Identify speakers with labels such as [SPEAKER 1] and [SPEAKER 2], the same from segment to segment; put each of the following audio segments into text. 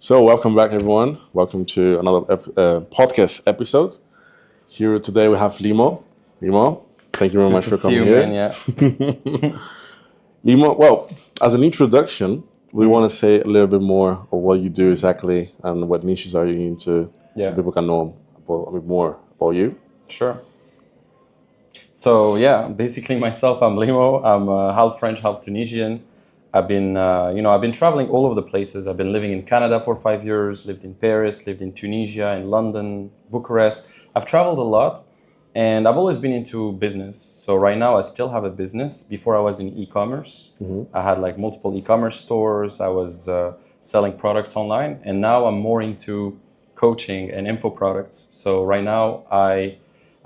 [SPEAKER 1] So, welcome back, everyone. Welcome to another podcast episode. Here today we have Limo. Limo, thank you very much for coming here.
[SPEAKER 2] Man, yeah.
[SPEAKER 1] Limo, well, as an introduction, we want to say a little bit more of what you do exactly and what niches are you into, so people can know a bit more about you.
[SPEAKER 2] Sure. So yeah, basically myself, I'm Limo. I'm half French, half Tunisian. I've been traveling all over the places. I've been living in Canada for 5 years, lived in Paris, lived in Tunisia, in London, Bucharest. I've traveled a lot, and I've always been into business. So right now I still have a business. Before I was in e-commerce. I had like multiple e-commerce stores. I was selling products online, and now I'm more into coaching and info products. So right now I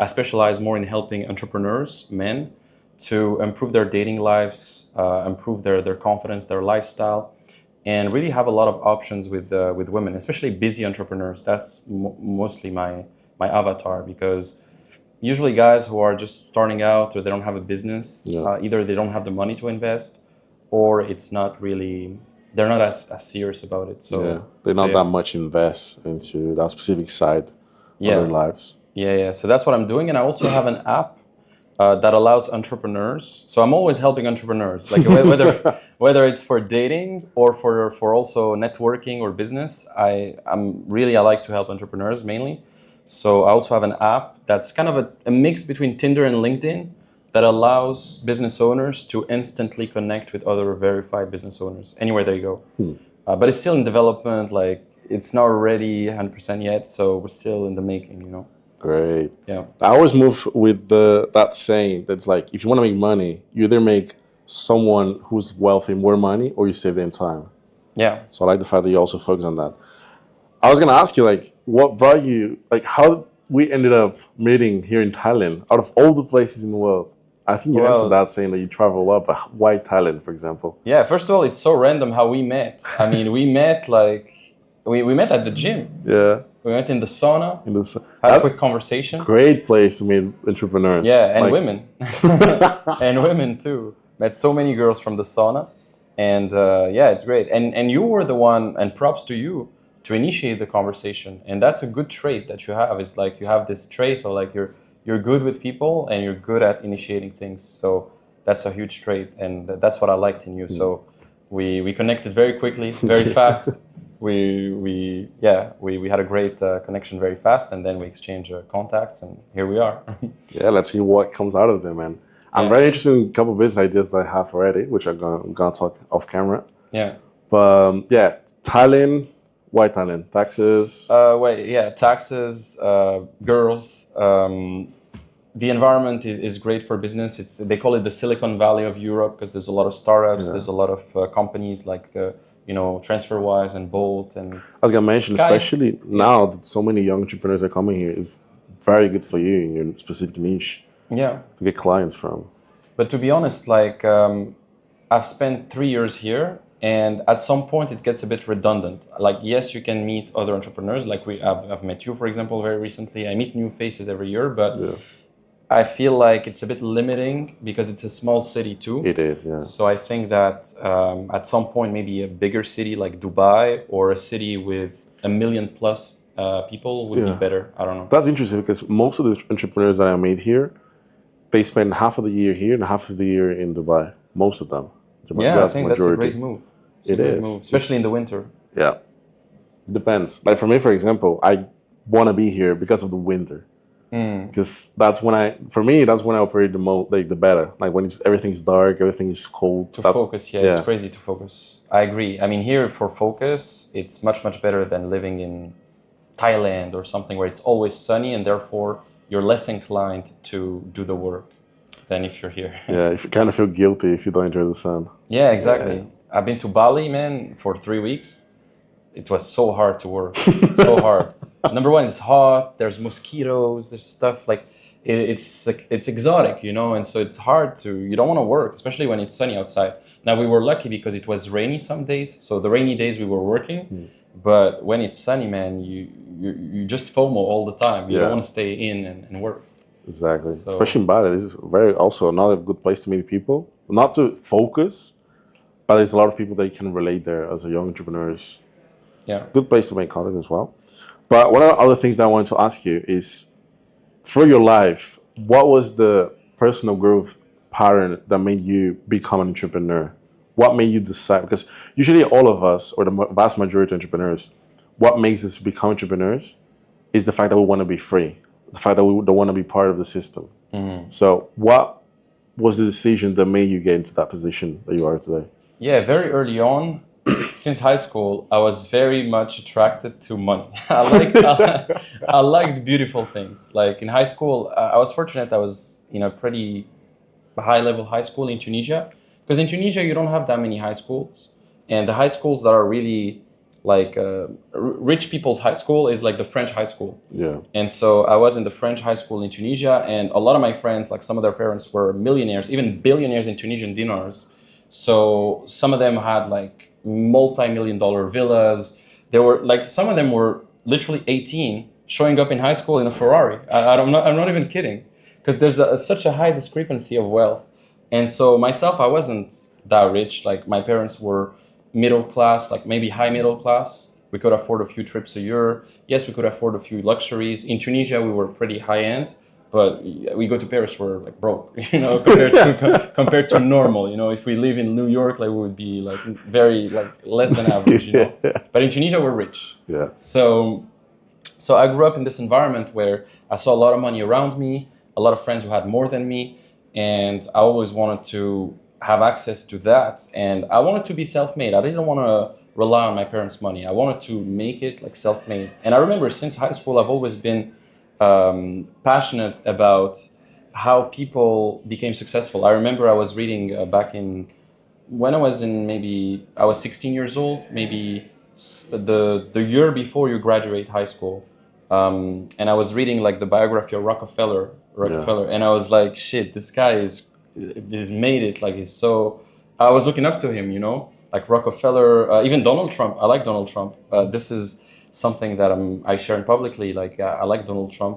[SPEAKER 2] specialize more in helping entrepreneurs, men, to improve their dating lives, improve their confidence, their lifestyle, and really have a lot of options with women, especially busy entrepreneurs. That's mostly my avatar, because usually guys who are just starting out or they don't have a business, either they don't have the money to invest, or it's not really, they're not as serious about it. So
[SPEAKER 1] they're not that much invest into that specific side of their lives.
[SPEAKER 2] So that's what I'm doing, and I also have an app that allows entrepreneurs. So I'm always helping entrepreneurs, like whether it's for dating or for also networking or business. I like to help entrepreneurs mainly. So I also have an app that's kind of a mix between Tinder and LinkedIn that allows business owners to instantly connect with other verified business owners anywhere they go. But it's still in development. Like, it's not ready 100% yet, so we're still in the making.
[SPEAKER 1] Great.
[SPEAKER 2] Yeah.
[SPEAKER 1] I always move with that saying that's like, if you want to make money, you either make someone who's wealthy more money or you save them time.
[SPEAKER 2] Yeah.
[SPEAKER 1] So I like the fact that you also focus on that. I was going to ask you, like, what brought you, like, how we ended up meeting here in Thailand out of all the places in the world. I think you answered that saying that you travel a lot, but why Thailand, for example?
[SPEAKER 2] Yeah, first of all, it's so random how we met. I mean, we met we met at the gym.
[SPEAKER 1] Yeah.
[SPEAKER 2] We met in the sauna, had a quick conversation.
[SPEAKER 1] Great place to meet entrepreneurs.
[SPEAKER 2] Yeah, and women. And women too. Met so many girls from the sauna. And it's great. And you were the one, and props to you, to initiate the conversation. And that's a good trait that you have. It's like you have this trait of like you're good with people and you're good at initiating things. So that's a huge trait, and that's what I liked in you. So we connected very quickly, very fast. We had a great connection very fast, and then we exchanged contact, and here we are.
[SPEAKER 1] Yeah, let's see what comes out of them, man. I'm very interested in a couple of business ideas that I have already, which I'm gonna talk off camera.
[SPEAKER 2] Yeah.
[SPEAKER 1] But Thailand. Why Thailand? Taxes?
[SPEAKER 2] Taxes, girls. The environment is great for business. They call it the Silicon Valley of Europe because there's a lot of startups. There's a lot of companies like TransferWise and Bolt and.
[SPEAKER 1] I was gonna mention, especially now that so many young entrepreneurs are coming here, it's very good for you in your specific niche.
[SPEAKER 2] Yeah.
[SPEAKER 1] To get clients from.
[SPEAKER 2] But to be honest, like I've spent 3 years here. And at some point, it gets a bit redundant. Like, yes, you can meet other entrepreneurs. Like I've met you, for example, very recently. I meet new faces every year, but I feel like it's a bit limiting because it's a small city too.
[SPEAKER 1] It is, yeah.
[SPEAKER 2] So I think that at some point, maybe a bigger city like Dubai or a city with 1 million plus people would be better. I don't know.
[SPEAKER 1] That's interesting because most of the entrepreneurs that I meet here, they spend half of the year here and half of the year in Dubai. Most of them.
[SPEAKER 2] I think that's a great move.
[SPEAKER 1] It is.
[SPEAKER 2] Especially in the winter.
[SPEAKER 1] Yeah. It depends. Like for me, for example, I want to be here because of the winter. Because that's when I operate the most, like the better. Like when everything's dark, everything is cold.
[SPEAKER 2] To focus, it's crazy to focus. I agree. I mean, here for focus, it's much, much better than living in Thailand or something where it's always sunny and therefore you're less inclined to do the work than if you're here.
[SPEAKER 1] Yeah, if you kind of feel guilty if you don't enjoy the sun.
[SPEAKER 2] Yeah, exactly. Yeah. I've been to Bali, man, for 3 weeks. It was so hard to work, so hard. Number one, it's hot. There's mosquitoes. There's stuff like it's exotic, and so it's hard to. You don't want to work, especially when it's sunny outside. Now we were lucky because it was rainy some days. So the rainy days we were working, but when it's sunny, man, you just FOMO all the time. You don't want to stay in and work.
[SPEAKER 1] Exactly. So, especially in Bali, this is also another good place to meet people. Not to focus, but there's a lot of people that you can relate there as a young entrepreneurs.
[SPEAKER 2] Yeah.
[SPEAKER 1] Good place to make contact as well. But one of the other things that I wanted to ask you is, through your life, what was the personal growth pattern that made you become an entrepreneur? What made you decide? Because usually all of us, or the vast majority of entrepreneurs, what makes us become entrepreneurs is the fact that we want to be free, the fact that we don't want to be part of the system. So what was the decision that made you get into that position that you are today?
[SPEAKER 2] Yeah, very early on, since high school, I was very much attracted to money. I liked beautiful things. Like in high school, I was fortunate. I was in a pretty high level high school in Tunisia, because in Tunisia you don't have that many high schools, and the high schools that are really like rich people's high school is like the French high school.
[SPEAKER 1] Yeah.
[SPEAKER 2] And so I was in the French high school in Tunisia, and a lot of my friends, like some of their parents were millionaires, even billionaires in Tunisian dinars. So some of them had like multi-million-dollar villas. They were like, some of them were literally 18, showing up in high school in a Ferrari. I'm not even kidding, because there's such a high discrepancy of wealth. And so myself, I wasn't that rich. Like my parents were middle class, like maybe high middle class. We could afford a few trips a year. Yes, we could afford a few luxuries. In Tunisia, we were pretty high end, but we go to Paris, we're like broke, compared to normal. If we live in New York, like we would be like very like less than average. But in Tunisia, we're rich.
[SPEAKER 1] Yeah.
[SPEAKER 2] So I grew up in this environment where I saw a lot of money around me, a lot of friends who had more than me, and I always wanted to have access to that. And I wanted to be self-made. I didn't want to rely on my parents' money. I wanted to make it like self-made. And I remember since high school, I've always been passionate about how people became successful. I remember I was reading back in, when I was 16 years old, maybe the year before you graduate high school. And I was reading like the biography of Rockefeller,
[SPEAKER 1] Yeah.
[SPEAKER 2] and I was like, shit, this guy is made it. Like he's so. I was looking up to him, like Rockefeller, even Donald Trump. I like Donald Trump. This is something that I share publicly. Like I like Donald Trump.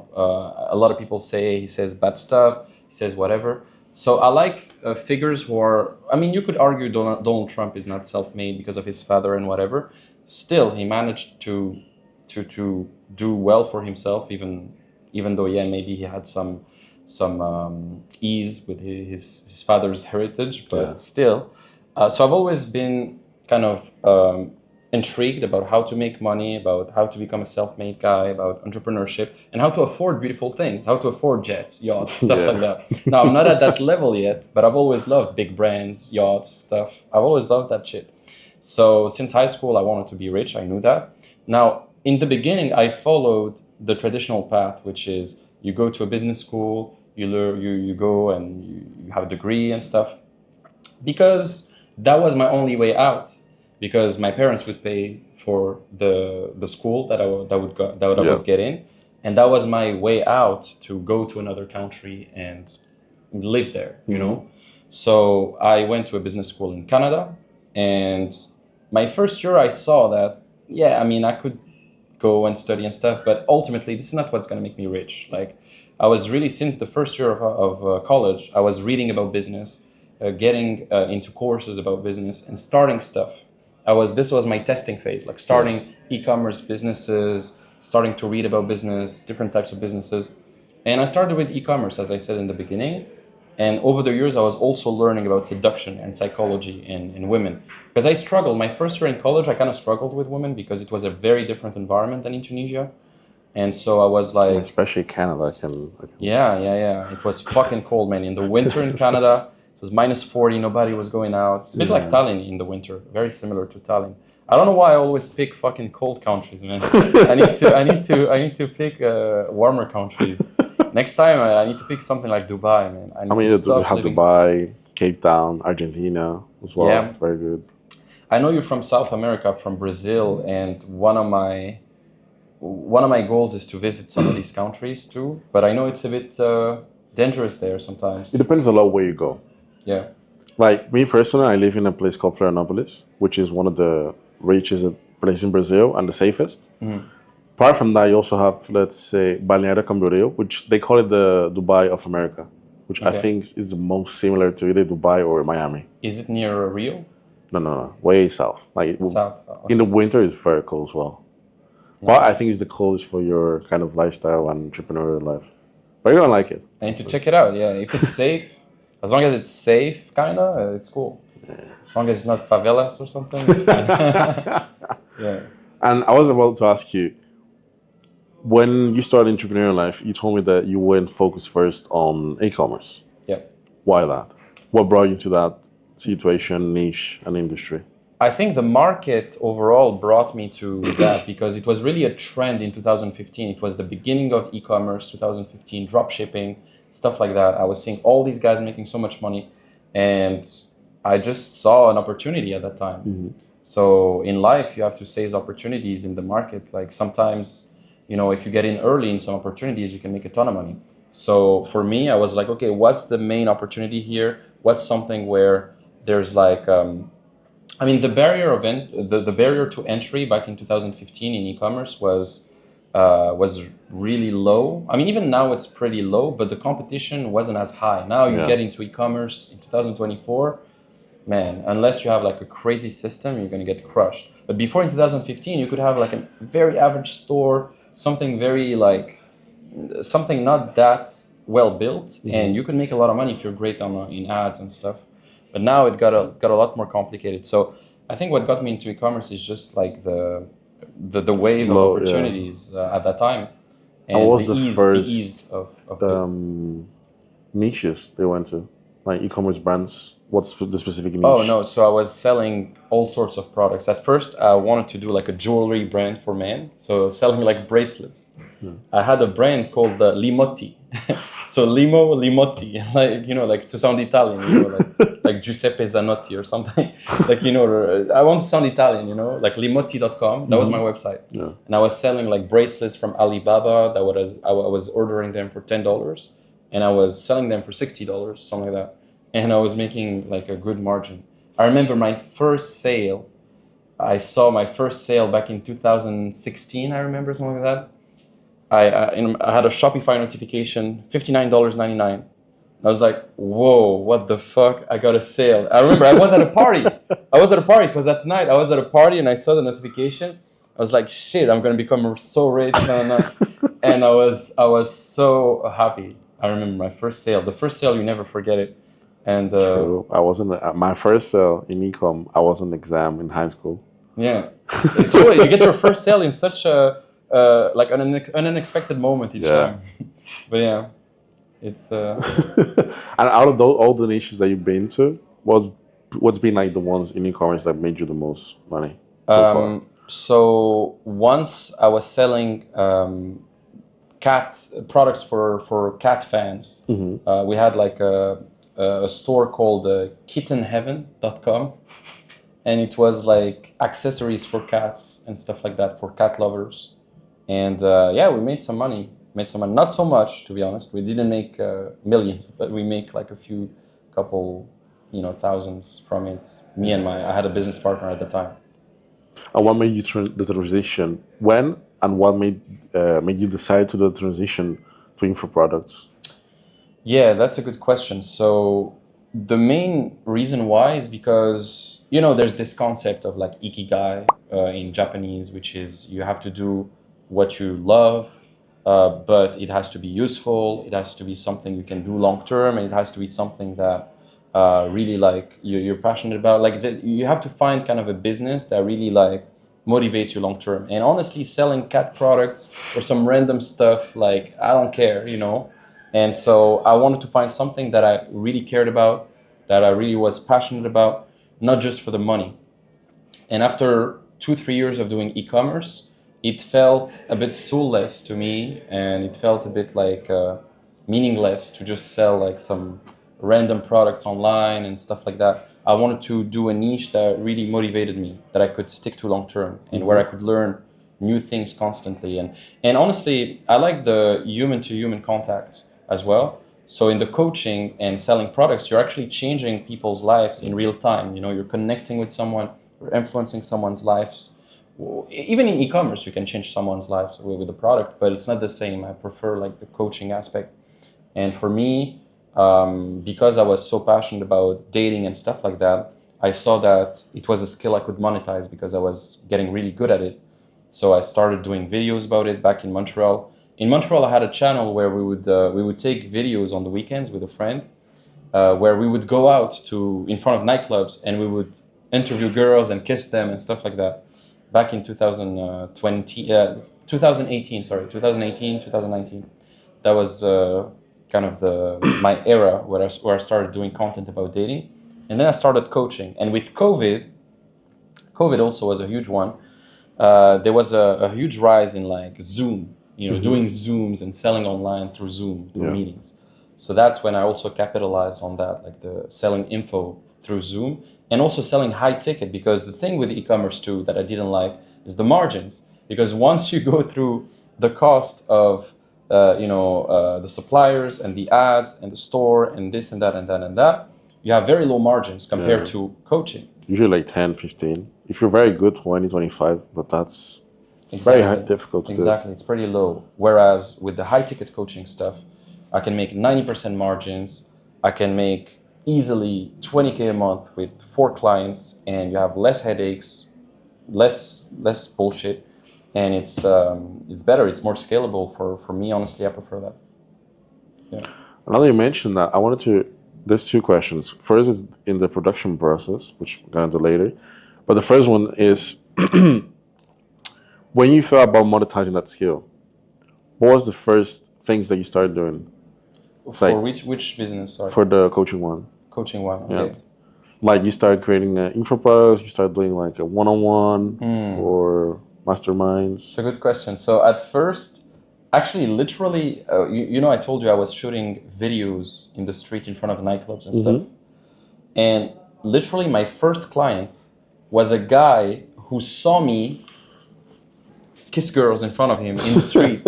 [SPEAKER 2] A lot of people say he says bad stuff. He says whatever. So I like figures who are. I mean, you could argue Donald Trump is not self-made because of his father and whatever. Still, he managed to do well for himself, even though maybe he had some ease with his father's heritage, but still. So I've always been kind of intrigued about how to make money, about how to become a self-made guy, about entrepreneurship, and how to afford beautiful things, how to afford jets, yachts, stuff like that. Now, I'm not at that level yet, but I've always loved big brands, yachts, stuff. I've always loved that shit. So since high school, I wanted to be rich. I knew that. Now, in the beginning, I followed the traditional path, which is you go to a business school, you learn, you go and you have a degree and stuff, because that was my only way out. Because my parents would pay for the school that I would get in, and that was my way out to go to another country and live there. So I went to a business school in Canada, and my first year I saw that I could go and study and stuff, but ultimately this is not what's going to make me rich. Like I was really, since the first year of college, I was reading about business, getting into courses about business and starting stuff. This was my testing phase, like starting e-commerce businesses, starting to read about business, different types of businesses. And I started with e-commerce, as I said in the beginning. And over the years, I was also learning about seduction and psychology in women. Because I struggled, my first year in college, I kind of struggled with women because it was a very different environment than in Tunisia. And so I was like...
[SPEAKER 1] Especially Canada. I can...
[SPEAKER 2] Yeah. It was fucking cold, man. In the winter in Canada, it was minus 40, nobody was going out. It's a bit like Tallinn in the winter, very similar to Tallinn. I don't know why I always pick fucking cold countries, man. I need to pick warmer countries. Next time I need to pick something like Dubai, man.
[SPEAKER 1] I mean, you have Dubai, Cape Town, Argentina as well.
[SPEAKER 2] Yeah.
[SPEAKER 1] Very good.
[SPEAKER 2] I know you're from South America, from Brazil, and one of my goals is to visit some of these countries too. But I know it's a bit dangerous there sometimes.
[SPEAKER 1] It depends a lot where you go.
[SPEAKER 2] Yeah.
[SPEAKER 1] Like me personally, I live in a place called Florianopolis, which is one of the richest places in Brazil and the safest.
[SPEAKER 2] Mm-hmm.
[SPEAKER 1] Apart from that, you also have, let's say, Balneário Camboriú, which they call it the Dubai of America, which I think is the most similar to either Dubai or Miami.
[SPEAKER 2] Is it near Rio?
[SPEAKER 1] No. Way south. Like
[SPEAKER 2] South.
[SPEAKER 1] in the
[SPEAKER 2] Okay.
[SPEAKER 1] winter, it's very cold as well.
[SPEAKER 2] Yeah.
[SPEAKER 1] But I think it's the coldest for your kind of lifestyle and entrepreneurial life. But you're gonna like it.
[SPEAKER 2] I need to check it out. Yeah, if it's safe, as long as it's safe, kinda, it's cool. As long as it's not favelas or something, it's fine. Yeah.
[SPEAKER 1] And I was about to ask you, when you started entrepreneurial life, you told me that you went focused first on e-commerce.
[SPEAKER 2] Yeah.
[SPEAKER 1] Why that? What brought you to that situation, niche, and industry?
[SPEAKER 2] I think the market overall brought me to that because it was really a trend in 2015. It was the beginning of e-commerce, 2015, drop shipping, stuff like that. I was seeing all these guys making so much money, and I just saw an opportunity at that time.
[SPEAKER 1] Mm-hmm.
[SPEAKER 2] So in life, you have to seize opportunities in the market. Like sometimes, if you get in early in some opportunities, you can make a ton of money. So for me, I was like, okay, what's the main opportunity here? What's something where there's like, the barrier the barrier to entry back in 2015 in e-commerce was really low. I mean, even now it's pretty low, but the competition wasn't as high. Now you get into e-commerce in 2024, man, unless you have like a crazy system, you're gonna get crushed. But before in 2015, you could have like a very average store, something very like something not that well built, and you could make a lot of money if you're great in ads and stuff. But now it got a lot more complicated. So I think what got me into e-commerce is just like the wave of opportunities at that time, and
[SPEAKER 1] what was
[SPEAKER 2] the ease of
[SPEAKER 1] niches they went to, like e-commerce brands? What's the specific niche?
[SPEAKER 2] Oh no, so I was selling all sorts of products. At first, I wanted to do like a jewelry brand for men, so selling like bracelets. I had a brand called Limotti. So Limo, Limotti, like to sound Italian, like Giuseppe Zanotti or something. I want to sound Italian, like Limotti.com. That was my website.
[SPEAKER 1] Yeah.
[SPEAKER 2] And I was selling like bracelets from Alibaba. I was ordering them for $10, and I was selling them for $60, something like that. And I was making like a good margin. I remember my first sale. I saw my first sale back in 2016. I remember something like that. I had a Shopify notification, $59.99. I was like, whoa, what the fuck? I got a sale. I remember I was at a party. It was at night. I was at a party and I saw the notification. I was like, shit, I'm gonna become so rich. And I was so happy. I remember my first sale. The first sale, you never forget it. And
[SPEAKER 1] True. I wasn't my first sale in e-com. I was on exam in high school.
[SPEAKER 2] Yeah, so you get your first sale in such a like an unexpected moment each time. But yeah, it's.
[SPEAKER 1] And out of all the niches that you've been to, what's been like the ones in e-commerce that made you the most money so far?
[SPEAKER 2] So once I was selling cat products for cat fans. We had like a store called kittenheaven.com, and it was like accessories for cats and stuff like that for cat lovers. And we made some money. Not so much, to be honest. We didn't make millions, but we make like a couple thousands from it. I had a business partner at the time.
[SPEAKER 1] And what made you the transition? When and what made you decide to do the transition to info products?
[SPEAKER 2] Yeah, that's a good question. So the main reason why is because there's this concept of like ikigai in Japanese, which is you have to do what you love, but it has to be useful. It has to be something you can do long term, and it has to be something that really like you're passionate about. Like you have to find kind of a business that really like motivates you long term. And honestly, selling cat products or some random stuff, like I don't care, And so I wanted to find something that I really cared about, that I really was passionate about, not just for the money. And after 2-3 years of doing e-commerce, it felt a bit soulless to me, and it felt a bit like meaningless to just sell like some random products online and stuff like that. I wanted to do a niche that really motivated me, that I could stick to long term, and where I could learn new things constantly. And honestly, I like the human-to-human contact as well. So in the coaching and selling products, you're actually changing people's lives in real time. You're connecting with someone, you're influencing someone's lives. Even in e-commerce, you can change someone's lives with the product, but it's not the same. I prefer like the coaching aspect. And for me, because I was so passionate about dating and stuff like that, I saw that it was a skill I could monetize because I was getting really good at it. So I started doing videos about it back in Montreal. In Montreal, I had a channel where we would take videos on the weekends with a friend, where we would go out to in front of nightclubs and we would interview girls and kiss them and stuff like that. Back in 2018, sorry, 2018, 2019. That was kind of my era where I started doing content about dating, and then I started coaching. And with COVID also was a huge one. There was a huge rise in like Zoom, doing Zooms and selling online through Zoom, through meetings. So that's when I also capitalized on that, like the selling info through Zoom and also selling high ticket, because the thing with e-commerce too that I didn't like is the margins. Because once you go through the cost of the suppliers and the ads and the store and this and that and that and that, you have very low margins compared to coaching.
[SPEAKER 1] Usually like 10, 15. If you're very good, 20, 25, but that's very difficult to do.
[SPEAKER 2] Exactly, it's pretty low. Whereas with the high ticket coaching stuff, I can make 90% margins. I can make easily 20K a month with 4 clients, and you have less headaches, less bullshit, and it's better. It's more scalable for me. Honestly, I prefer that. Yeah.
[SPEAKER 1] Now that you mentioned that, I wanted to. There's 2 questions. First is in the production process, which we're gonna do later, but the first one is when you thought about monetizing that skill, what was the first things that you started doing?
[SPEAKER 2] For which business? Sorry.
[SPEAKER 1] For the coaching one.
[SPEAKER 2] Coaching one. Okay.
[SPEAKER 1] Yeah. Like you started creating info products, you started doing like a one-on-one or masterminds.
[SPEAKER 2] It's a good question. So at first, actually, literally, I told you I was shooting videos in the street in front of nightclubs and stuff. And literally, my first client was a guy who saw me kiss girls in front of him in the street.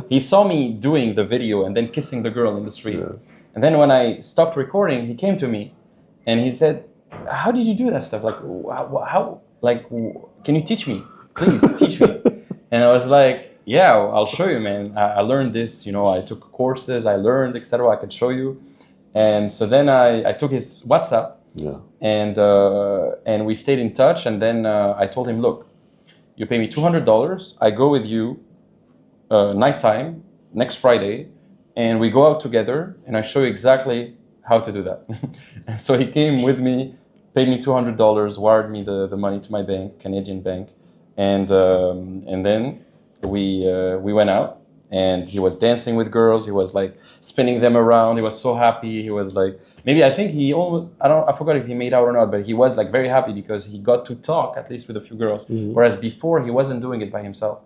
[SPEAKER 2] He saw me doing the video and then kissing the girl in the street. Yeah. And then when I stopped recording, he came to me and he said, "How did you do that stuff? Like, how? Like, can you teach me? Please teach me." And I was like, "Yeah, I'll show you, man. I learned this. I took courses. I learned, etc. I can show you." And so then I took his WhatsApp.
[SPEAKER 1] Yeah.
[SPEAKER 2] And we stayed in touch. And then I told him, "Look, you pay me $200. I go with you nighttime next Friday, and we go out together, and I show you exactly how to do that." And so he came with me, paid me $200, wired me the money to my bank, Canadian bank, and then we went out, and he was dancing with girls. He was like spinning them around. He was so happy. He was like, maybe I think he almost, I forgot if he made out or not, but he was like very happy because he got to talk at least with a few girls. Whereas before he wasn't doing it by himself.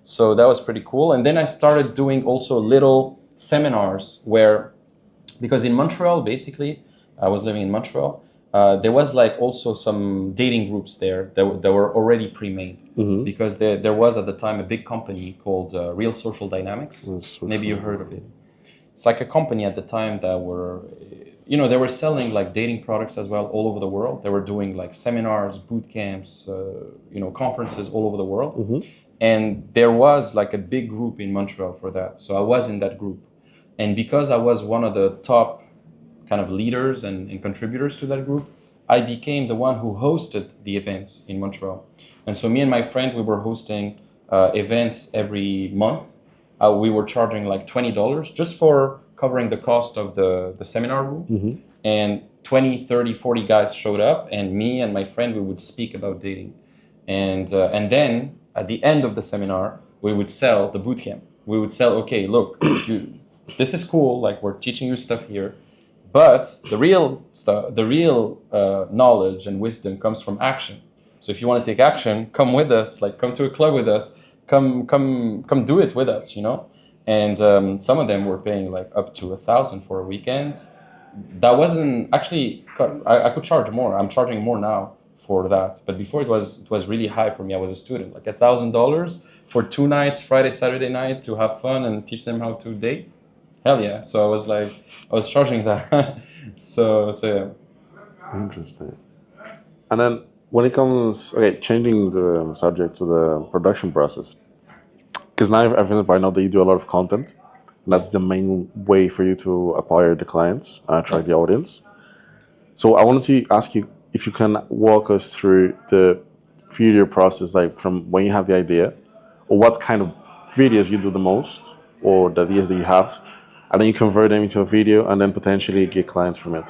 [SPEAKER 2] So that was pretty cool. And then I started doing also little seminars where, because in Montreal, basically, I was living in Montreal, there was like also some dating groups there that were already pre-made. Because there was at the time a big company called Real Social Dynamics. Maybe you heard of it. It's like a company at the time that were, they were selling like dating products as well all over the world. They were doing like seminars, boot camps, conferences all over the world. And there was like a big group in Montreal for that. So I was in that group. And because I was one of the top kind of leaders and contributors to that group, I became the one who hosted the events in Montreal. And so me and my friend, we were hosting events every month. We were charging like $20 just for covering the cost of the seminar room. And 20, 30, 40 guys showed up, and me and my friend, we would speak about dating. And then at the end of the seminar, we would sell the bootcamp. We would sell, okay, look, this is cool, like we're teaching you stuff here, but the real stuff, the real knowledge and wisdom comes from action. So if you want to take action, come with us, like come to a club with us, come do it with us, And some of them were paying like up to $1,000 for a weekend. That wasn't actually, I could charge more. I'm charging more now for that. But before it was really high for me. I was a student, like $1,000 for 2 nights, Friday, Saturday night, to have fun and teach them how to date. Hell yeah. So I was charging that. so yeah.
[SPEAKER 1] Interesting. And then when it comes, changing the subject to the production process, because now I know that you do a lot of content, and that's the main way for you to acquire the clients and attract the audience. So I wanted to ask you, if you can walk us through the video process, like from when you have the idea, or what kind of videos you do the most, or the ideas that you have, and then you convert them into a video, and then potentially get clients from it.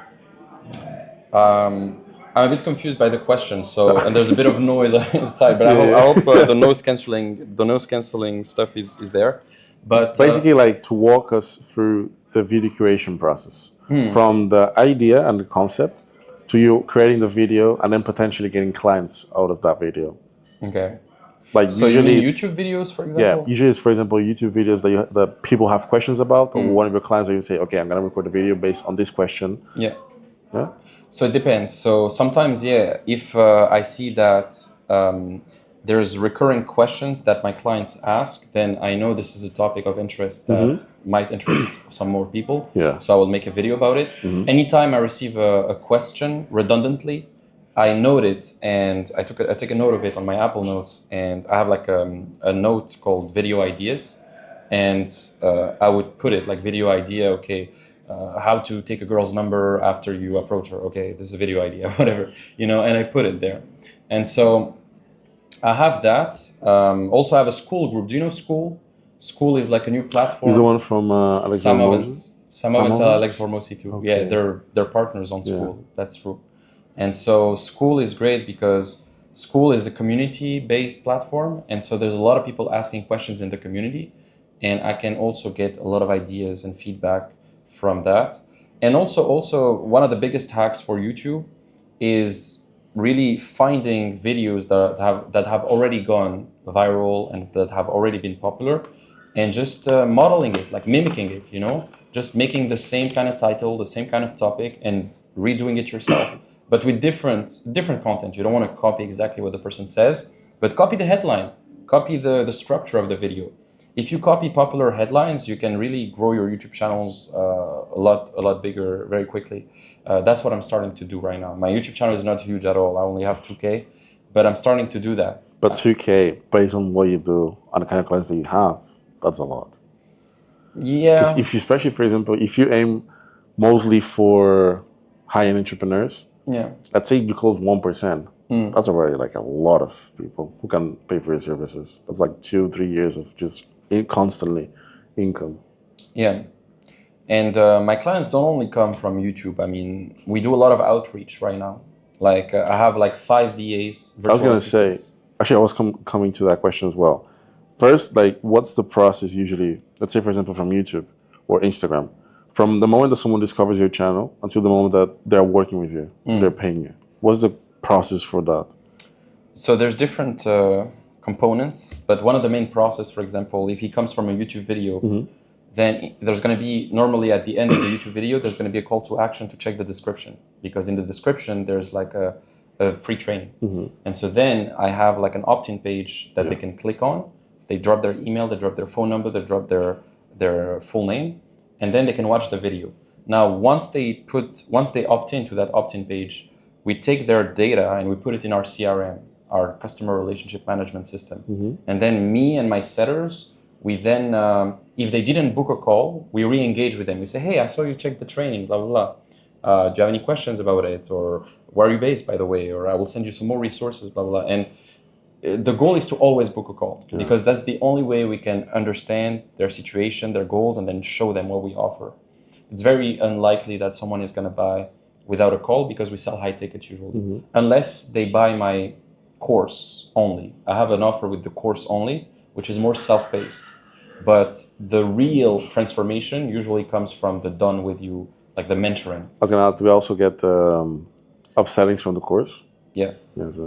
[SPEAKER 2] I'm a bit confused by the question, and there's a bit of noise inside, but
[SPEAKER 1] Yeah.
[SPEAKER 2] I hope the noise canceling stuff is there. But
[SPEAKER 1] basically, like to walk us through the video creation process, from the idea and the concept to you creating the video, and then potentially getting clients out of that video.
[SPEAKER 2] Okay.
[SPEAKER 1] Like
[SPEAKER 2] So
[SPEAKER 1] usually
[SPEAKER 2] you mean
[SPEAKER 1] it's,
[SPEAKER 2] YouTube videos, for example?
[SPEAKER 1] yeah, usually it's, for example, YouTube videos that people have questions about, or one of your clients that you say, okay, I'm gonna record a video based on this question.
[SPEAKER 2] Yeah.
[SPEAKER 1] Yeah.
[SPEAKER 2] So it depends. So sometimes, yeah, if I see that there's recurring questions that my clients ask, then I know this is a topic of interest that might interest some more people.
[SPEAKER 1] Yeah.
[SPEAKER 2] So I will make a video about it. Anytime I receive a question redundantly, I note it, and I take a note of it on my Apple Notes, and I have like a note called video ideas, and I would put it like video idea, okay, how to take a girl's number after you approach her, okay, this is a video idea, whatever, you know, and I put it there. And so I have that. Also I have a school group. Do you know School? School is like a new platform.
[SPEAKER 1] Is the one from Alex Hormozy?
[SPEAKER 2] Some of it's Alex Hormozy too.
[SPEAKER 1] Okay.
[SPEAKER 2] Yeah, they're partners on School. That's true. And so School is great because School is a community-based platform, and so there's a lot of people asking questions in the community, and I can also get a lot of ideas and feedback from that. And also one of the biggest hacks for YouTube is really finding videos that have already gone viral and that have already been popular, and just modeling it, like mimicking it, you know, just making the same kind of title, the same kind of topic, and redoing it yourself, but with different content. You don't want to copy exactly what the person says, but copy the headline, copy the structure of the video. If you copy popular headlines, you can really grow your YouTube channels a lot bigger very quickly. That's what I'm starting to do right now. My YouTube channel is not huge at all. I only have 2K, but I'm starting to do that.
[SPEAKER 1] But 2K, based on what you do and the kind of clients that you have, that's a lot.
[SPEAKER 2] Yeah.
[SPEAKER 1] Because if you, especially for example, if you aim mostly for high-end entrepreneurs,
[SPEAKER 2] yeah,
[SPEAKER 1] let's say you close 1%. That's already like a lot of people who can pay for your services. That's like 2-3 years of just constantly income.
[SPEAKER 2] Yeah. And my clients don't only come from YouTube. I mean, we do a lot of outreach right now. Like I have like 5 VAs.
[SPEAKER 1] I was going to say, actually, I was coming to that question as well. First, like, what's the process usually, let's say, for example, from YouTube or Instagram, from the moment that someone discovers your channel until the moment that they're working with you, they're paying you? What's the process for that?
[SPEAKER 2] So there's different components, but one of the main process, for example, if he comes from a YouTube video, then there's going to be, normally at the end of the YouTube video, there's going to be a call to action to check the description, because in the description, there's like a free training. And so then I have like an opt-in page that they can click on. They drop their email, they drop their phone number, they drop their full name, and then they can watch the video. Now, once they opt in to that opt-in page, we take their data and we put it in our CRM, our customer relationship management system. And then me and my setters, we then, if they didn't book a call, we re-engage with them. We say, hey, I saw you check the training, blah, blah, blah. Do you have any questions about it? Or where are you based, by the way? Or I will send you some more resources, blah, blah, blah. And the goal is to always book a call, because that's the only way we can understand their situation, their goals, and then show them what we offer. It's very unlikely that someone is going to buy without a call, because we sell high tickets usually, unless they buy my course only. I have an offer with the course only, which is more self-paced. But the real transformation usually comes from the done with you, like the mentoring.
[SPEAKER 1] I was going to ask, do we also get upsellings from the course?
[SPEAKER 2] Yeah.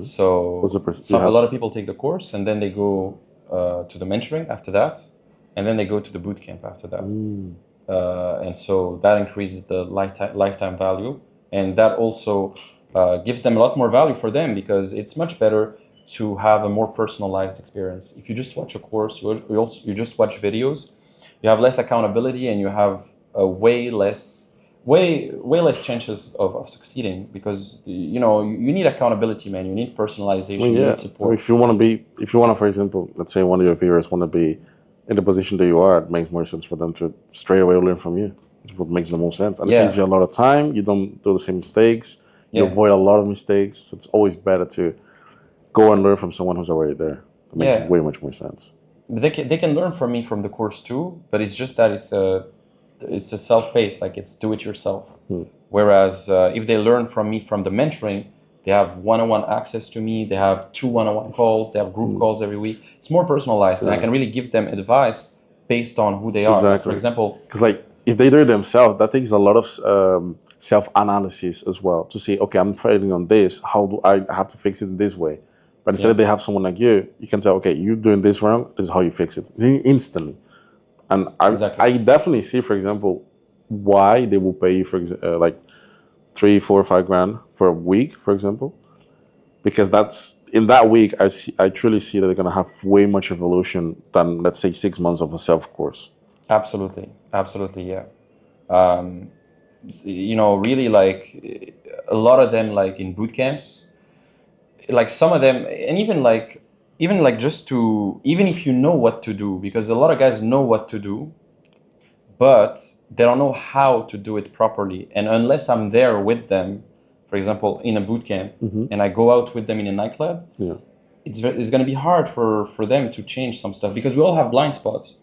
[SPEAKER 1] So
[SPEAKER 2] a lot of people take the course and then they go to the mentoring after that, and then they go to the bootcamp after that. And so that increases the lifetime value, and that also gives them a lot more value for them, because it's much better to have a more personalized experience. If you just watch a course, you just watch videos, you have less accountability, and you have a way less chances of succeeding, because you need accountability, man. You need personalization, you need support.
[SPEAKER 1] If you want to, for example, let's say one of your viewers want to be in the position that you are, it makes more sense for them to straight away learn from you. It's what makes the most sense. And it saves you a lot of time. You don't do the same mistakes. You
[SPEAKER 2] Yeah.
[SPEAKER 1] avoid a lot of mistakes. So it's always better to go and learn from someone who's already there. It makes
[SPEAKER 2] Yeah.
[SPEAKER 1] way much more sense.
[SPEAKER 2] They can learn from me from the course too, but it's just that it's a self-paced, like it's do it yourself. Whereas if they learn from me from the mentoring, they have one-on-one access to me. They have 2 one-on-one calls. They have group calls every week. It's more personalized, and I can really give them advice based on who they are.
[SPEAKER 1] Exactly.
[SPEAKER 2] Like, for example,
[SPEAKER 1] because like if they do it themselves, that takes a lot of self-analysis as well to say, okay, I'm failing on this. How do I have to fix it in this way? But instead, if they have someone like you can say, okay, you're doing this wrong. This is how you fix it instantly. And I definitely see, for example, why they will pay you for like 3, 4, 5 grand for a week, for example, because that's in that week I truly see that they're gonna have way much evolution than, let's say, 6 months of a self course.
[SPEAKER 2] Absolutely, yeah. Really, like a lot of them, like in boot camps, like some of them, and even just to, even if you know what to do, because a lot of guys know what to do, but they don't know how to do it properly. And unless I'm there with them, for example, in a boot camp, and I go out with them in a nightclub, it's going to be hard for them to change some stuff, because we all have blind spots.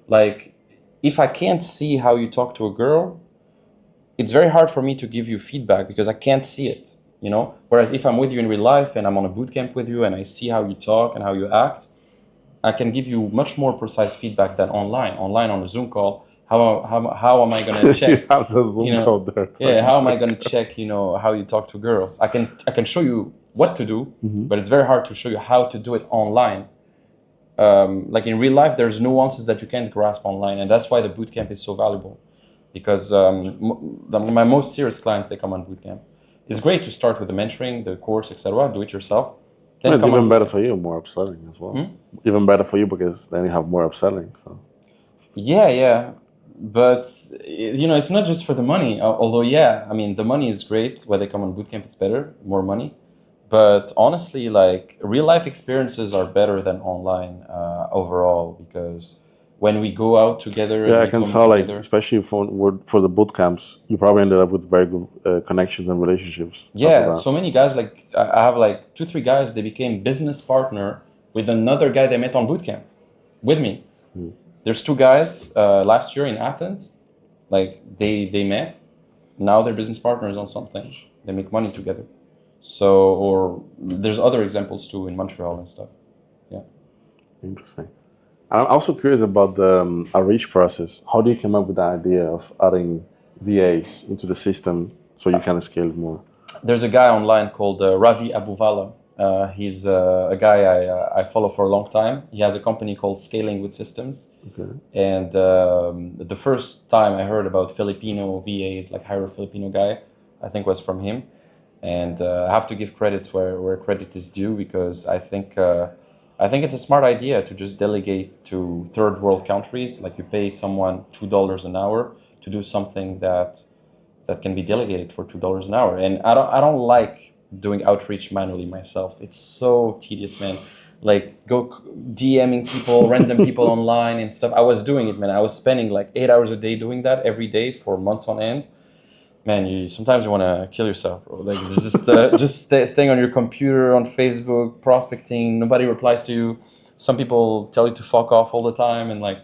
[SPEAKER 2] Like, if I can't see how you talk to a girl, it's very hard for me to give you feedback because I can't see it, Whereas if I'm with you in real life and I'm on a boot camp with you and I see how you talk and how you act, I can give you much more precise feedback than online. Online on a Zoom call, how am I going to check?
[SPEAKER 1] You have the Zoom call there.
[SPEAKER 2] Yeah, how am I going to check, how you talk to girls? I can show you what to do, but it's very hard to show you how to do it online. Like in real life, there's nuances that you can't grasp online, and that's why the bootcamp is so valuable. Because my most serious clients, they come on bootcamp. It's great to start with the mentoring, the course, etc. Do it yourself.
[SPEAKER 1] Then it's even better for you, more upselling as well. Even better for you because then you have more upselling. So.
[SPEAKER 2] Yeah. But it's not just for the money. Although, I mean, the money is great. When they come on bootcamp, it's better, more money. But honestly, like, real life experiences are better than online overall, because when we go out together,
[SPEAKER 1] I can tell, like, especially for the boot camps, you probably ended up with very good connections and relationships.
[SPEAKER 2] Yeah, so many guys, like, I have like 2, 3 guys, they became business partner with another guy they met on bootcamp with me. There's 2 guys last year in Athens, like they met, now they're business partners on something. They make money together. So, or there's other examples too in Montreal and stuff. Yeah.
[SPEAKER 1] Interesting. I'm also curious about the outreach process. How do you come up with the idea of adding VAs into the system so you can scale it more?
[SPEAKER 2] There's a guy online called Ravi Abuvala. He's a guy I follow for a long time. He has a company called Scaling with Systems. Okay. And the first time I heard about Filipino VAs, like hire a Filipino guy, I think was from him. And I have to give credits where credit is due, because I think it's a smart idea to just delegate to third world countries. Like, you pay someone $2 an hour to do something that can be delegated for $2 an hour. And I don't like doing outreach manually myself. It's so tedious, man. Like, go DMing people, random people online and stuff. I was doing it, man. I was spending like 8 hours a day doing that every day for months on end. Man, sometimes you want to kill yourself, bro. Like, just staying on your computer, on Facebook, prospecting. Nobody replies to you. Some people tell you to fuck off all the time, and like,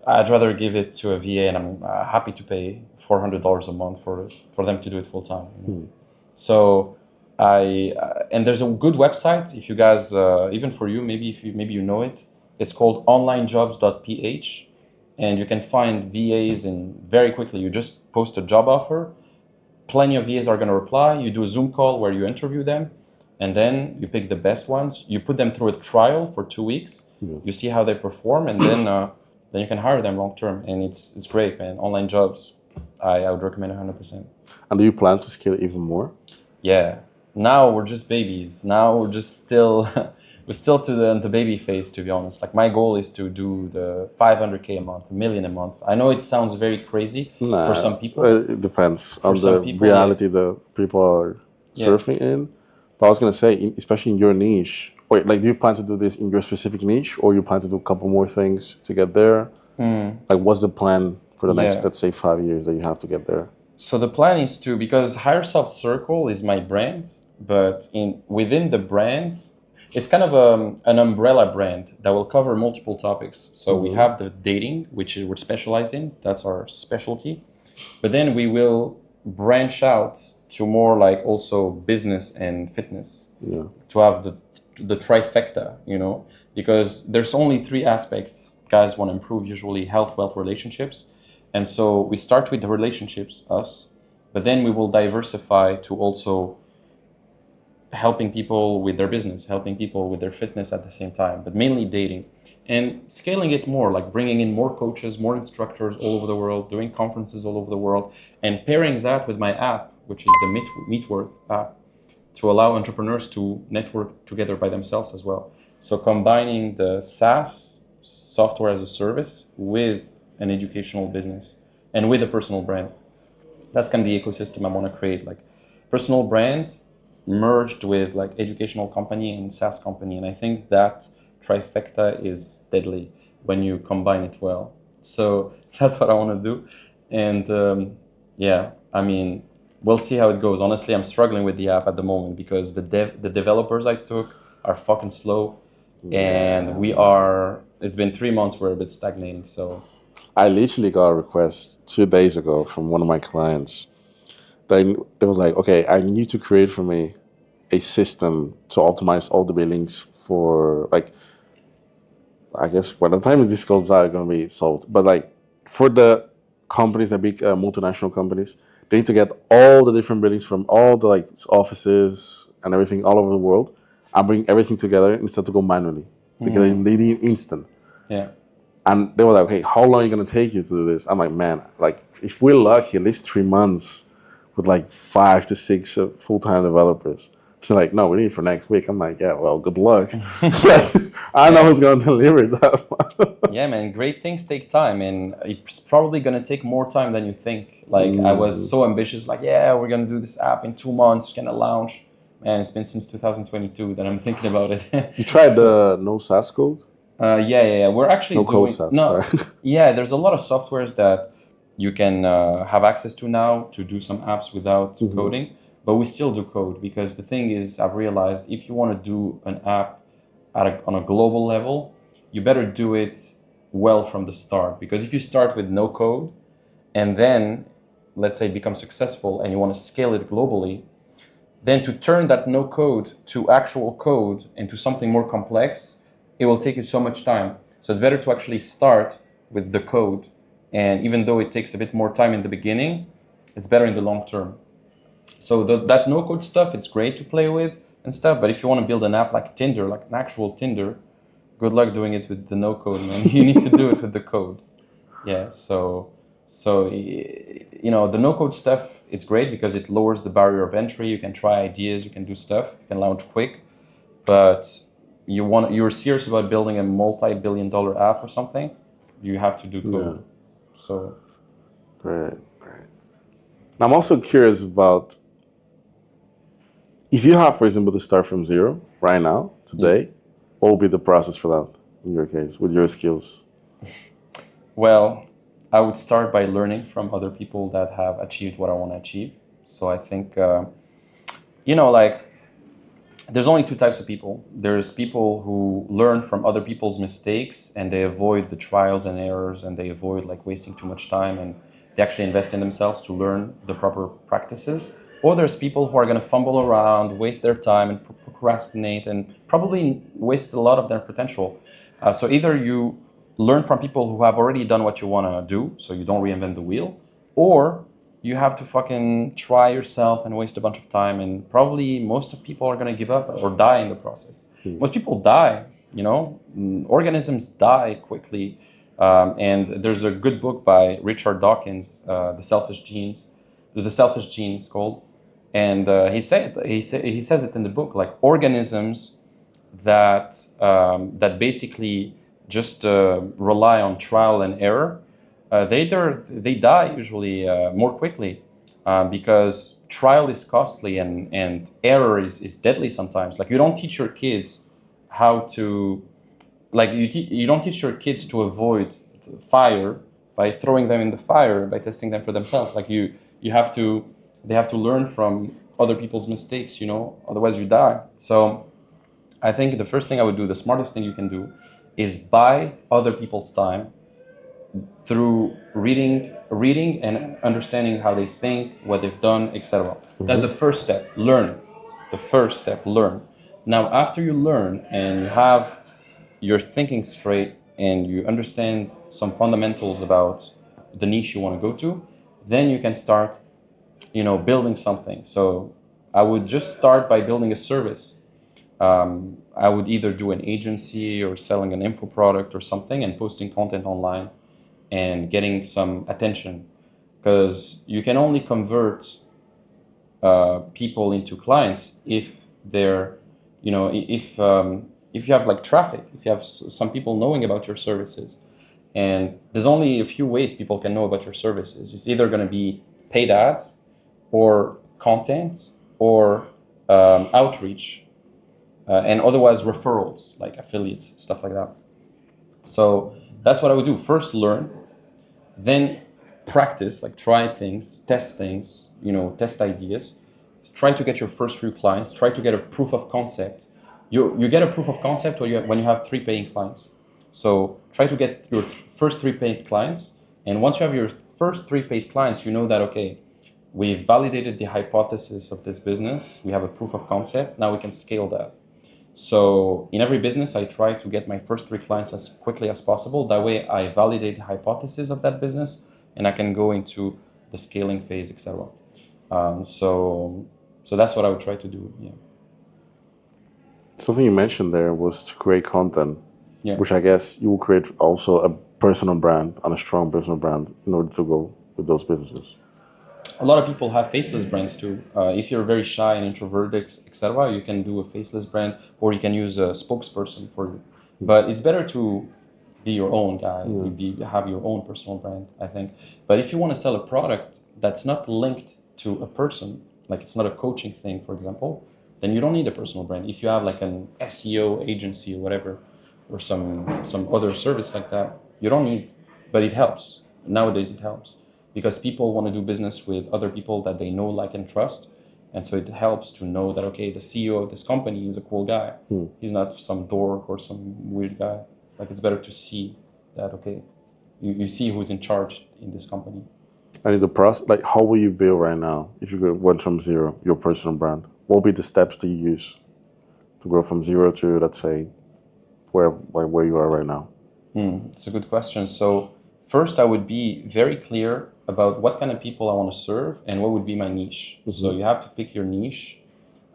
[SPEAKER 2] I'd rather give it to a VA, and I'm happy to pay $400 a month for them to do it full time. So and there's a good website, if you guys, even for you, maybe you know it. It's called onlinejobs.ph. And you can find VAs in very quickly. You just post a job offer. Plenty of VAs are going to reply. You do a Zoom call where you interview them, and then you pick the best ones. You put them through a trial for 2 weeks. You see how they perform, and then you can hire them long term. And it's great, man. Online jobs, I would recommend 100%.
[SPEAKER 1] And do you plan to scale even more?
[SPEAKER 2] Yeah. Now we're just babies. Now we're just still. We're still to the baby phase, to be honest. Like, my goal is to do the 500K a month, $1 million a month. I know it sounds very crazy for some people.
[SPEAKER 1] It depends on the reality that people are surfing in. But I was going to say, especially in your niche, do you plan to do this in your specific niche, or you plan to do a couple more things to get there? Like, what's the plan for the next, let's say, 5 years that you have to get there?
[SPEAKER 2] So the plan is to, because Higher Self Circle is my brand, but within the brand, it's kind of an umbrella brand that will cover multiple topics. So we have the dating, which we're specialized in. That's our specialty. But then we will branch out to more like also business and fitness.
[SPEAKER 1] Yeah.
[SPEAKER 2] To have the trifecta, you know, because there's only three aspects guys want to improve usually: health, wealth, relationships. And so we start with the relationships, us, but then we will diversify to also helping people with their business, helping people with their fitness at the same time, but mainly dating. And scaling it more, like bringing in more coaches, more instructors all over the world, doing conferences all over the world, and pairing that with my app, which is the Meetworth app, to allow entrepreneurs to network together by themselves as well. So combining the SaaS, software as a service, with an educational business and with a personal brand. That's kind of the ecosystem I want to create, like personal brand merged with like educational company and SaaS company. And I think that trifecta is deadly when you combine it well. So that's what I want to do. And yeah, I mean, we'll see how it goes. Honestly, I'm struggling with the app at the moment because the developers I took are fucking slow. And it's been 3 months, we're a bit stagnating. So
[SPEAKER 1] I literally got a request 2 days ago from one of my clients. It was like, okay, I need to create for me a system to optimize all the billings for, like, I guess by the time these scopes are going to be solved, but like for the companies, the big multinational companies, they need to get all the different billings from all the like offices and everything all over the world and bring everything together instead to go manually because they need instant.
[SPEAKER 2] Yeah.
[SPEAKER 1] And they were like, okay, how long are you going to take you to do this? I'm like, man, like if we're lucky, at least 3 months with like 5 to 6 full-time developers. She's like, no, we need it for next week. I'm like, yeah, well, good luck. I know who's going to deliver that.
[SPEAKER 2] Yeah, man, great things take time, and it's probably going to take more time than you think. Like, I was so ambitious, like, yeah, we're going to do this app in 2 months, going to launch. Man, it's been since 2022 that I'm thinking about it.
[SPEAKER 1] You tried the no SaaS code?
[SPEAKER 2] Yeah. We're actually
[SPEAKER 1] no code SaaS.
[SPEAKER 2] Yeah, there's a lot of softwares that you can have access to now to do some apps without coding, but we still do code because the thing is, I've realized if you want to do an app on a global level, you better do it well from the start. Because if you start with no code and then, let's say, become successful and you want to scale it globally, then to turn that no code to actual code and to something more complex, it will take you so much time. So it's better to actually start with the code. And even though it takes a bit more time in the beginning, it's better in the long term. So that no code stuff, it's great to play with and stuff. But if you want to build an app like Tinder, like an actual Tinder, good luck doing it with the no code, man. You need to do it with the code. Yeah. So you know, the no code stuff, it's great because it lowers the barrier of entry. You can try ideas, you can do stuff, you can launch quick. But you're serious about building a multi-billion-dollar app or something, you have to do code.
[SPEAKER 1] Yeah.
[SPEAKER 2] So
[SPEAKER 1] Great. Now I'm also curious about if you have, for example, to start from zero right now, today, what will be the process for that in your case with your skills?
[SPEAKER 2] Well, I would start by learning from other people that have achieved what I want to achieve. So I think, you know, like, there's only two types of people. There's people who learn from other people's mistakes and they avoid the trials and errors and they avoid like wasting too much time and they actually invest in themselves to learn the proper practices. Or there's people who are going to fumble around, waste their time and procrastinate and probably waste a lot of their potential. So either you learn from people who have already done what you want to do, so you don't reinvent the wheel, or you have to fucking try yourself and waste a bunch of time, and probably most of people are going to give up or die in the process. Most people die, you know, organisms die quickly. And there's a good book by Richard Dawkins, The Selfish Gene is called. And he says it in the book, like organisms that basically just rely on trial and error, they die usually more quickly because trial is costly and error is deadly sometimes. Like, you don't teach your kids how to, like, you don't teach your kids to avoid fire by throwing them in the fire, by testing them for themselves. Like, you they have to learn from other people's mistakes, otherwise you die. So I think the first thing I would do, the smartest thing you can do, is buy other people's time through reading and understanding how they think, what they've done, etc. That's the first step. Learn. The first step, learn. Now, after you learn and you have your thinking straight and you understand some fundamentals about the niche you want to go to, then you can start, building something. So I would just start by building a service. I would either do an agency or selling an info product or something and posting content online and getting some attention, because you can only convert people into clients if they're, if you have like traffic, if you have some people knowing about your services. And there's only a few ways people can know about your services. It's either going to be paid ads or content or outreach, and otherwise referrals like affiliates, stuff like that. So that's what I would do. First learn, then practice, like try things, test things, test ideas. Try to get your first few clients, try to get a proof of concept. You get a proof of concept when you have 3 paying clients. So try to get your first 3 paid clients. And once you have your first 3 paid clients, you know that, okay, we've validated the hypothesis of this business. We have a proof of concept. Now we can scale that. So in every business, I try to get my first 3 clients as quickly as possible. That way I validate the hypothesis of that business and I can go into the scaling phase, etc. So that's what I would try to do. Yeah.
[SPEAKER 1] Something you mentioned there was to create content, which I guess you will create also a personal brand and a strong personal brand in order to go with those businesses.
[SPEAKER 2] A lot of people have faceless brands too. If you're very shy and introverted, etc., you can do a faceless brand, or you can use a spokesperson for you. But it's better to be your own guy, have your own personal brand, I think. But if you want to sell a product that's not linked to a person, like it's not a coaching thing, for example, then you don't need a personal brand. If you have like an SEO agency or whatever, or some other service like that, you don't need, but it helps. Nowadays it helps because people want to do business with other people that they know, like, and trust. And so it helps to know that, okay, the CEO of this company is a cool guy. He's not some dork or some weird guy. Like, it's better to see that, okay, you see who's in charge in this company.
[SPEAKER 1] And in the process, like, how will you build right now, if you went from zero, your personal brand? What will be the steps that you use to grow from zero to, let's say, where you are right now?
[SPEAKER 2] It's a good question. So first, I would be very clear about what kind of people I want to serve and what would be my niche. So you have to pick your niche.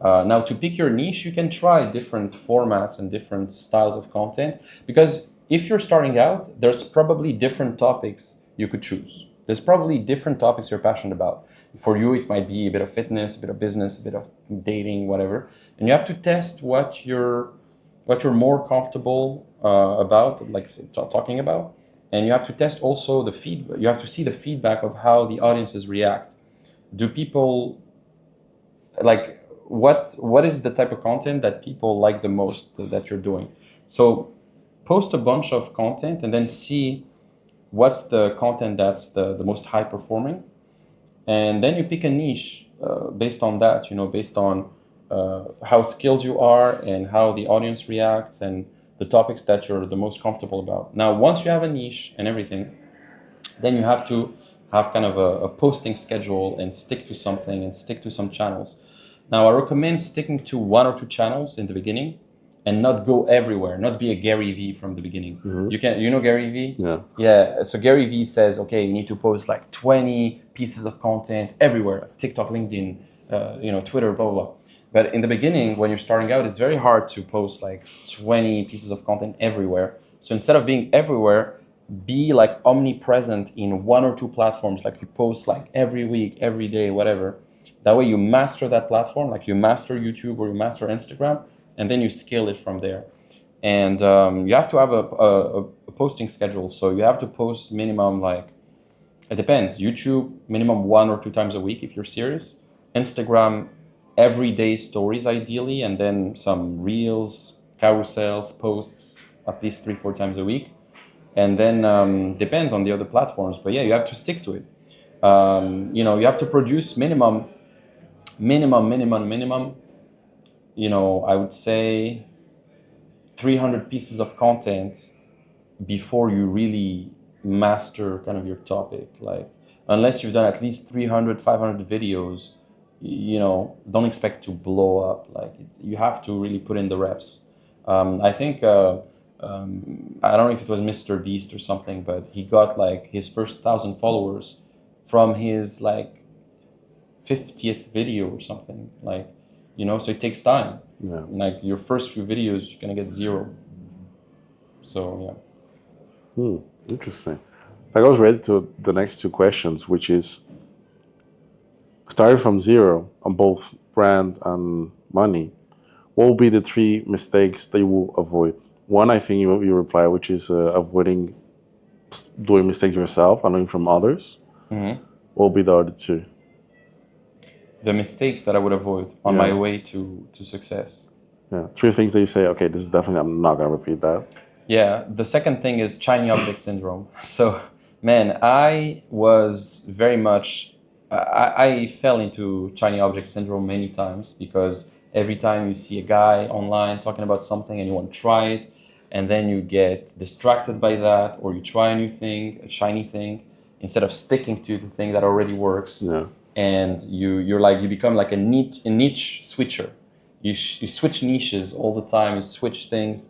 [SPEAKER 2] Now, to pick your niche, you can try different formats and different styles of content, because if you're starting out, there's probably different topics you could choose. There's probably different topics you're passionate about. For you, it might be a bit of fitness, a bit of business, a bit of dating, whatever. And you have to test what you're more comfortable about, like talking about. And you have to test also the feedback. You have to see the feedback of how the audiences react. Do people, like, what is the type of content that people like the most that you're doing? So post a bunch of content and then see what's the content that's the most high performing. And then you pick a niche based on that, based on how skilled you are and how the audience reacts and the topics that you're the most comfortable about. Now, once you have a niche and everything, then you have to have kind of a posting schedule and stick to something and stick to some channels. Now, I recommend sticking to 1 or 2 channels in the beginning and not go everywhere, not be a Gary Vee from the beginning. You know Gary Vee?
[SPEAKER 1] Yeah.
[SPEAKER 2] Yeah, so Gary Vee says, okay, you need to post like 20 pieces of content everywhere, like TikTok, LinkedIn, Twitter, blah, blah, blah. But in the beginning, when you're starting out, it's very hard to post like 20 pieces of content everywhere. So instead of being everywhere, be like omnipresent in 1 or 2 platforms, like you post like every week, every day, whatever. That way you master that platform, like you master YouTube or you master Instagram, and then you scale it from there. And you have to have a posting schedule. So you have to post minimum, like, it depends. YouTube, minimum 1 or 2 times a week if you're serious. Instagram, everyday stories ideally, and then some reels, carousels, posts at least 3-4 times a week. And then depends on the other platforms, but yeah, you have to stick to it. You have to produce minimum. I would say 300 pieces of content before you really master kind of your topic. Like, unless you've done at least 300, 500 videos, don't expect to blow up. Like, you have to really put in the reps. I think, I don't know if it was Mr. Beast or something, but he got like his first 1,000 followers from his like 50th video or something. Like, so it takes time.
[SPEAKER 1] Yeah.
[SPEAKER 2] Like, your first few videos, you're gonna get zero. So yeah.
[SPEAKER 1] Interesting. Like, I was ready to the next two questions, which is starting from zero on both brand and money. What will be the three mistakes that you will avoid? One, I think you reply, which is avoiding doing mistakes yourself and learning from others.
[SPEAKER 2] Mm-hmm.
[SPEAKER 1] What will be the other two?
[SPEAKER 2] The mistakes that I would avoid on my way to success.
[SPEAKER 1] Yeah, three things that you say, okay, this is definitely, I'm not going to repeat that.
[SPEAKER 2] Yeah, the second thing is shiny object syndrome. So, man, I was very much, I fell into shiny object syndrome many times because every time you see a guy online talking about something and you want to try it, and then you get distracted by that, or you try a new thing, a shiny thing, instead of sticking to the thing that already works.
[SPEAKER 1] Yeah.
[SPEAKER 2] And you become like a niche switcher. You switch niches all the time. You switch things.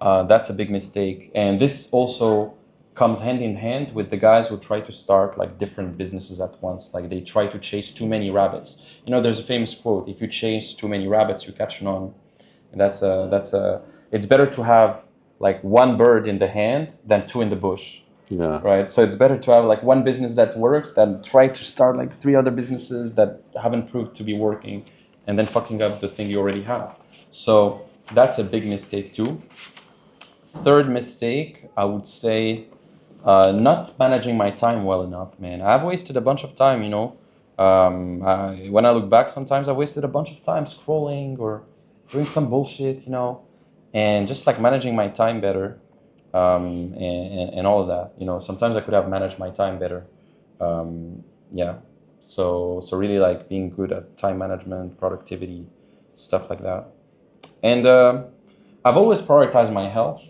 [SPEAKER 2] That's a big mistake. And this also comes hand in hand with the guys who try to start like different businesses at once. Like, they try to chase too many rabbits. There's a famous quote: "If you chase too many rabbits, you catch none." And it's better to have like one bird in the hand than two in the bush.
[SPEAKER 1] Yeah.
[SPEAKER 2] Right. So it's better to have like one business that works than try to start like three other businesses that haven't proved to be working and then fucking up the thing you already have. So that's a big mistake too. Third mistake, I would say, not managing my time well enough, man. I've wasted a bunch of time, when I look back, sometimes I wasted a bunch of time scrolling or doing some bullshit, and just like managing my time better. And all of that. Sometimes I could have managed my time better. Yeah. So really like being good at time management, productivity, stuff like that. And I've always prioritized my health.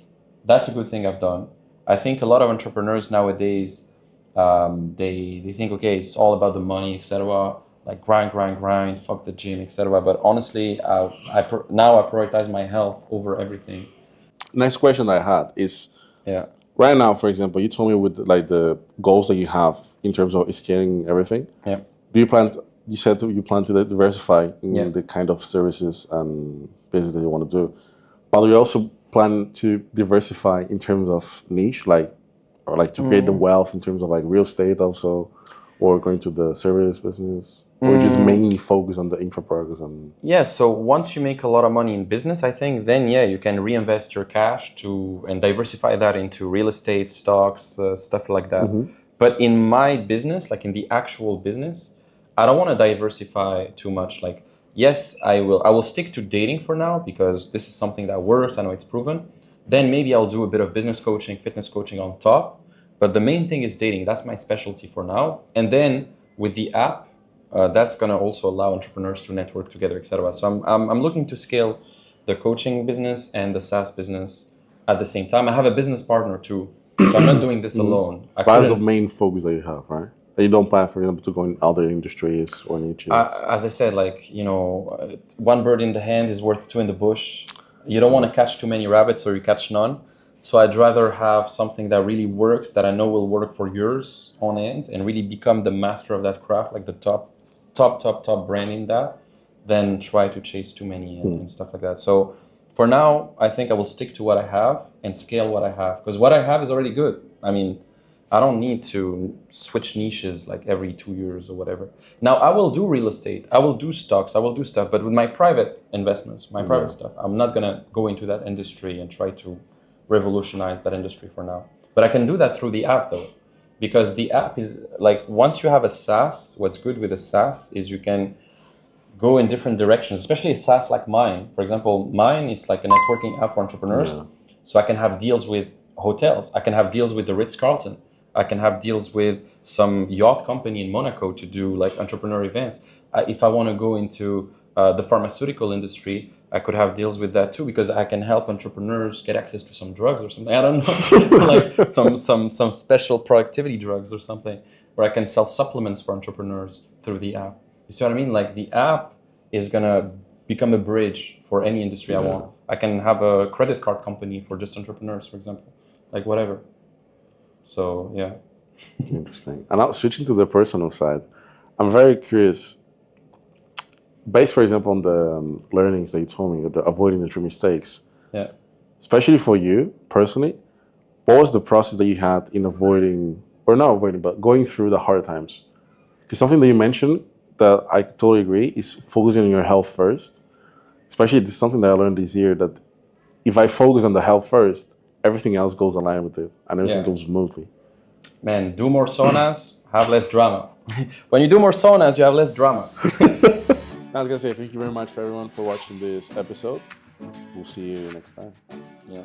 [SPEAKER 2] That's a good thing I've done. I think a lot of entrepreneurs nowadays, they think, okay, it's all about the money, etc. Like grind, fuck the gym, etc. But honestly, now I prioritize my health over everything.
[SPEAKER 1] Next question I had is,
[SPEAKER 2] yeah.
[SPEAKER 1] Right now, for example, you told me with like the goals that you have in terms of scaling everything.
[SPEAKER 2] Yeah.
[SPEAKER 1] Do you plan? You said you plan to diversify in the kind of services and business that you want to do, but do you also plan to diversify in terms of niche, or to create the wealth in terms of like real estate also, or going to the service business, or just mainly focus on the infra products and?
[SPEAKER 2] Yeah, so once you make a lot of money in business, I think then you can reinvest your cash and diversify that into real estate, stocks, stuff like that. Mm-hmm. But in my business, like in the actual business, I don't want to diversify too much. Like, yes, I will stick to dating for now because this is something that works. I know it's proven. Then maybe I'll do a bit of business coaching, fitness coaching on top. But the main thing is dating. That's my specialty for now. And then with the app, that's going to also allow entrepreneurs to network together, etc. So I'm looking to scale the coaching business and the SaaS business at the same time. I have a business partner too, so I'm not doing this alone.
[SPEAKER 1] That's the main focus that you have, right? You don't plan, for example, to go in other industries or niches.
[SPEAKER 2] As I said, like, one bird in the hand is worth two in the bush. You don't want to catch too many rabbits or you catch none. So I'd rather have something that really works, that I know will work for years on end, and really become the master of that craft, like the top brand in that, than try to chase too many and stuff like that. So for now, I think I will stick to what I have and scale what I have, because what I have is already good. I mean, I don't need to switch niches like every 2 years or whatever. Now, I will do real estate, I will do stocks, I will do stuff, but with my private investments, my private stuff, I'm not gonna go into that industry and try to revolutionize that industry for now. But I can do that through the app though, because the app is like, once you have a SaaS, what's good with a SaaS is you can go in different directions, especially a SaaS like mine. For example, mine is like a networking app for entrepreneurs. So I can have deals with hotels. I can have deals with the Ritz-Carlton. I can have deals with some yacht company in Monaco to do like entrepreneur events. If I want to go into the pharmaceutical industry, I could have deals with that too, because I can help entrepreneurs get access to some drugs or something. I don't know, like some special productivity drugs or something, where I can sell supplements for entrepreneurs through the app. You see what I mean? Like the app is gonna become a bridge for any industry I want. I can have a credit card company for just entrepreneurs, for example, like whatever. So yeah.
[SPEAKER 1] Interesting. And now switching to the personal side, I'm very curious. Based, for example, on the learnings that you told me, the avoiding the true mistakes,
[SPEAKER 2] Yeah.
[SPEAKER 1] especially for you personally, what was the process that you had in avoiding, or not avoiding, but going through the hard times? Because something that you mentioned that I totally agree is focusing on your health first. Especially, this is something that I learned this year, that if I focus on the health first, everything else goes aligned with it and everything goes smoothly.
[SPEAKER 2] Man, do more saunas, have less drama. When you do more saunas, you have less drama.
[SPEAKER 1] I was gonna say thank you very much for everyone for watching this episode. We'll see you next time.
[SPEAKER 2] Yeah.